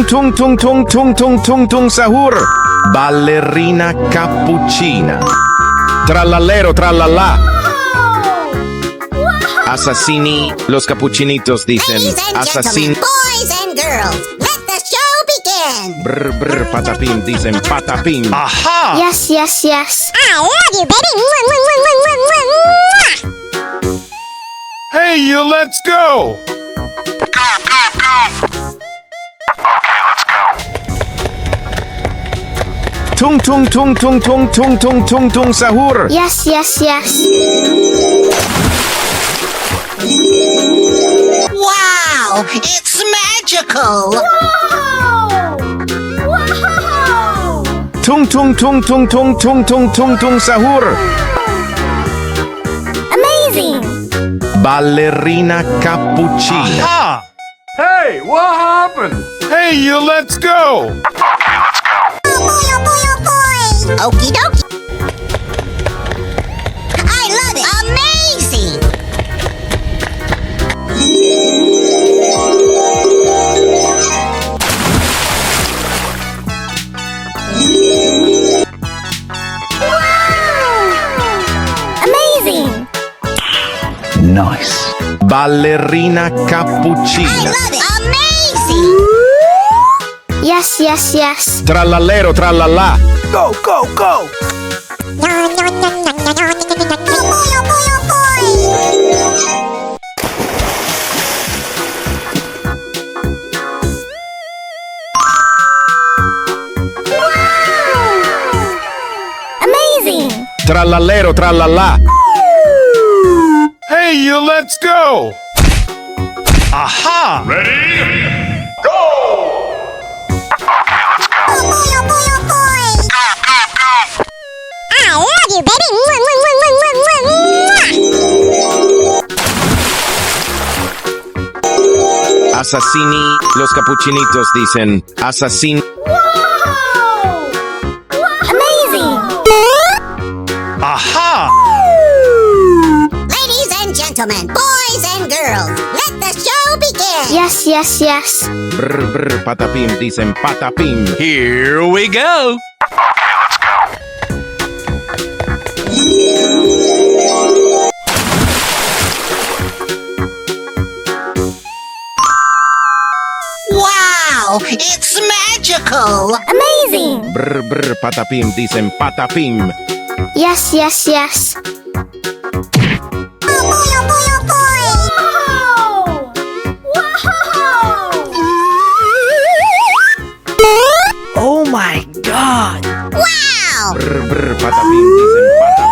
tung sahur. Ballerina cappuccina. Trallallero trallallà. Assassini, los cappuccinitos dicen. Ladies and Assassini. gentlemen, boys and girls, let the show begin. Brr brr patapim dicen patapim. Aha! Yes, yes, yes. I love you, baby. Hey, you, let's go! Tung sahur. Yes, yes, yes. Wow, it's magical. Tung sahur. Amazing. Ballerina cappuccina. Ah! Hey, what happened? Hey, you, let's go! Okie dokie. I love it. Amazing. Amazing. Nice. Ballerina I cappuccina. love it. Amazing. Yes, yes, yes. Trallallero trallallà. Go, go, go! Amazing. Trallallero trallallà. Hey, you, let's go! Aha! I love you, baby. Assassini, los cappuccinitos dicen. Assassini. Amazing. Aha! Ladies and gentlemen, boys and girls, let the show begin. Yes, yes, yes. Brr brr patapim dicen patapim. Here we go! Wow, it's magical. Amazing. Brr brr patapim dicen patapim. Yes, yes, yes. Oh my god! Wow. Brr brr patapim dicen patapim.